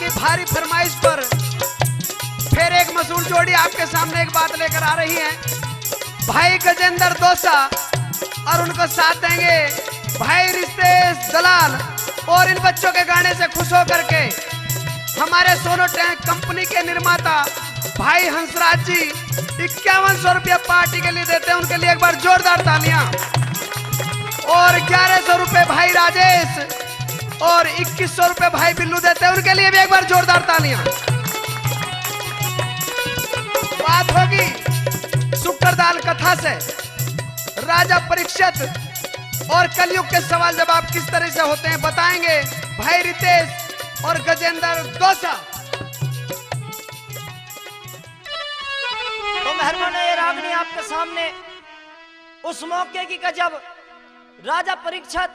आपकी भारी फरमाइश पर फिर एक मशहूर जोड़ी आपके सामने एक बात लेकर आ रही है। भाई गजेंद्र दोसा और उनको साथ देंगे भाई रितेश दलाल। और इन बच्चों के गाने से खुश होकर के हमारे सोनो टैंक कंपनी के निर्माता भाई हंसराज जी 5100 रुपया पार्टी के लिए देते हैं, उनके लिए एक बार जोरदार तालियां। और 1100 रुपए भाई राजेश और 2100 रुपए भाई बिल्लू देते हैं, उनके लिए भी एक बार जोरदार तालियां। बात होगी शुक्रदाल कथा से। राजा परीक्षित और कलयुग के सवाल जवाब किस तरह से होते हैं बताएंगे भाई रितेश और गजेंद्र दोसा। तो मेहरबान ये रागनी आपके सामने उस मौके की जब राजा परीक्षित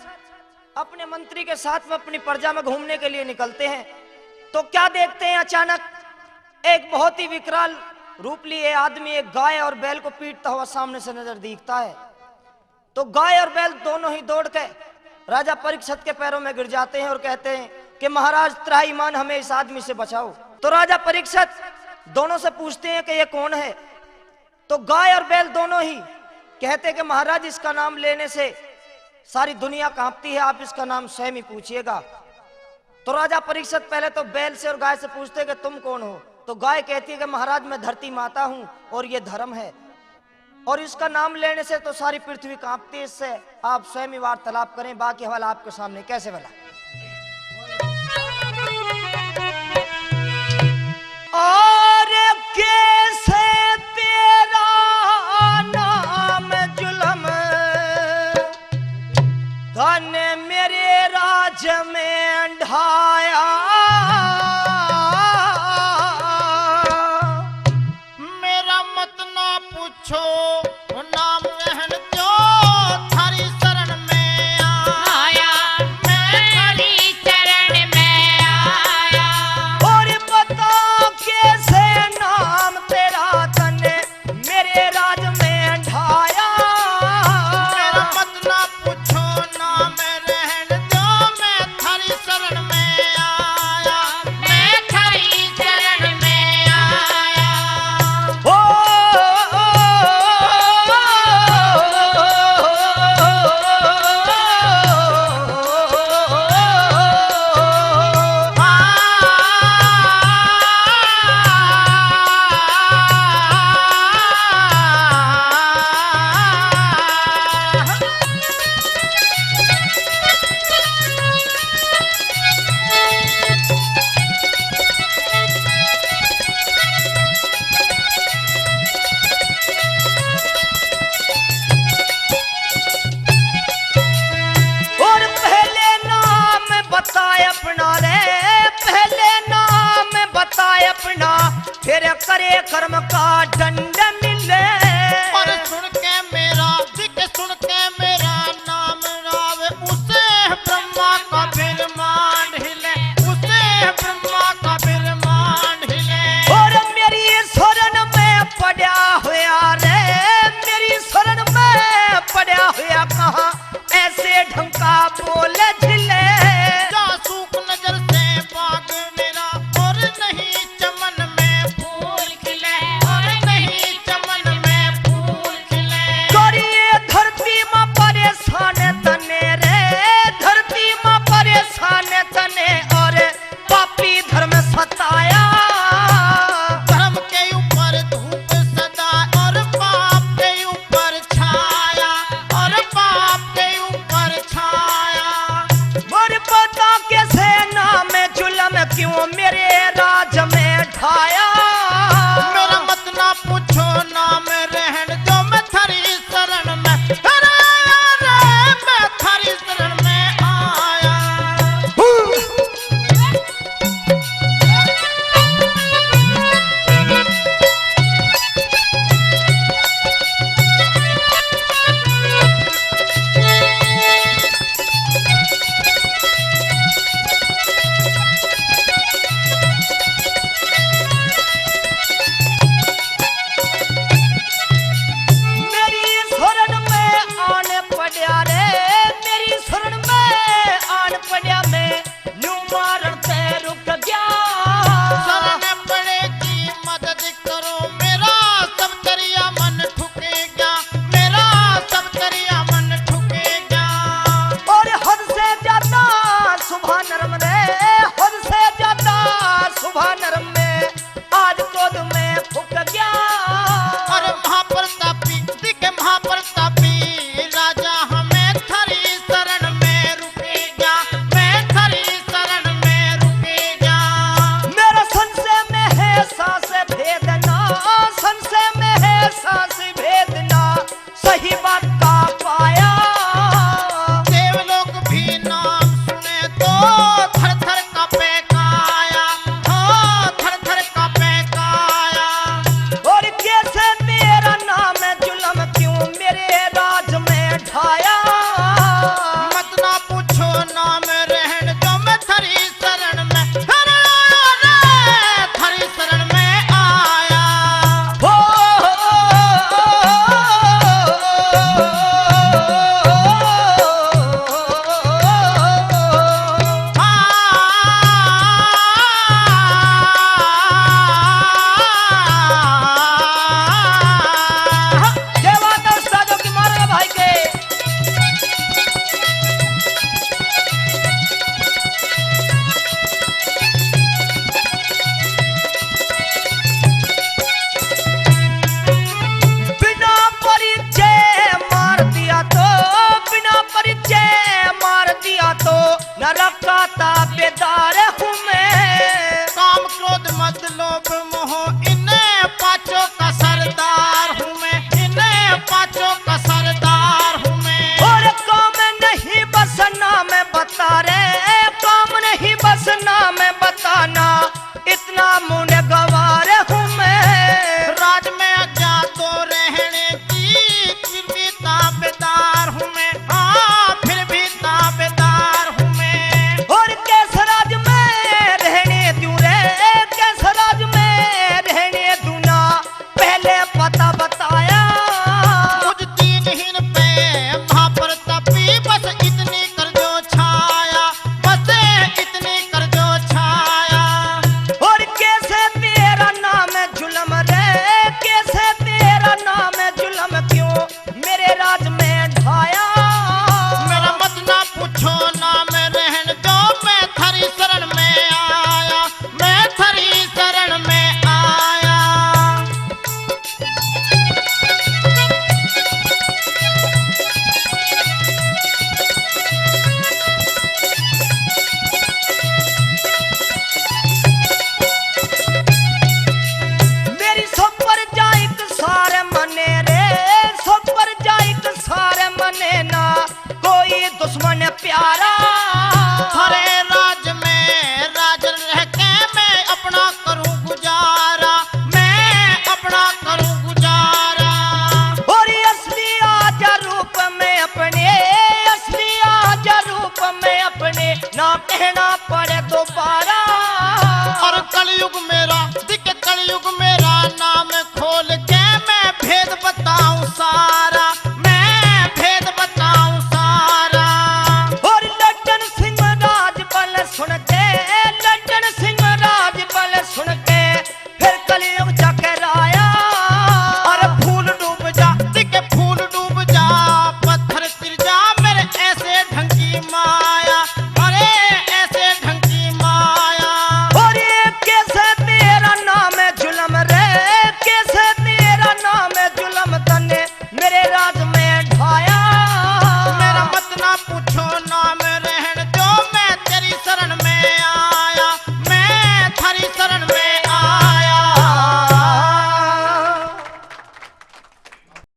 अपने मंत्री के साथ में अपनी प्रजा में घूमने के लिए निकलते हैं तो क्या देखते हैं, अचानक एक बहुत ही विकराल रूप लिए आदमी एक गाय और बैल को पीटता हुआ सामने से नजर दिखता है। तो गाय और बैल दोनों ही दौड़ के राजा परीक्षित के पैरों में गिर जाते हैं और कहते हैं कि महाराज त्राहिमाम हमें इस आदमी से बचाओ। तो राजा परीक्षित दोनों से पूछते हैं कि ये कौन है। तो गाय और बैल दोनों ही कहते हैं कि महाराज इसका नाम लेने से सारी दुनिया कांपती है, आप इसका नाम स्वयं ही पूछिएगा। तो राजा परीक्षित पहले तो बैल से और गाय से पूछते हैं कि तुम कौन हो। तो गाय कहती है कि महाराज मैं धरती माता हूं और ये धर्म है और इसका नाम लेने से तो सारी पृथ्वी कांपती है, इससे आप स्वयं ही वार्तालाप करें। बाकी हवाला आपके सामने। कैसे वाला और कैसे तेरा नाम जुल्म धन मेरे राज में ढाया, मेरा मत ना पूछो नाम रहन जो थारी शरण में आया, मैं थारी शरण में आया। और बता कैसे नाम तेरा धन मेरे राज में ढाया, मेरा मत ना पूछो नाम रहन जो मैं थारी शरण में आया, मैं थारी शरण में आया। और पहले नाम बताए अपना रे, पहले नाम बताए अपना, फिर करे कर्म का दंड मिले। और सुन के मेरा दिख सुन के मेरा नाम रावे, उसे ब्रह्मा का ब्रह्मांड हिले, उसे ब्रह्मा का ब्रह्मांड हिले। और मेरी शरण में पड़ा हुआ रे, मेरी शरण में पड़ा हुआ कहाँ ऐसे ढंका बोल झिले। जासूक नजर से बाग मेरा और नहीं चमन में फूल खिले, और नहीं प्यारा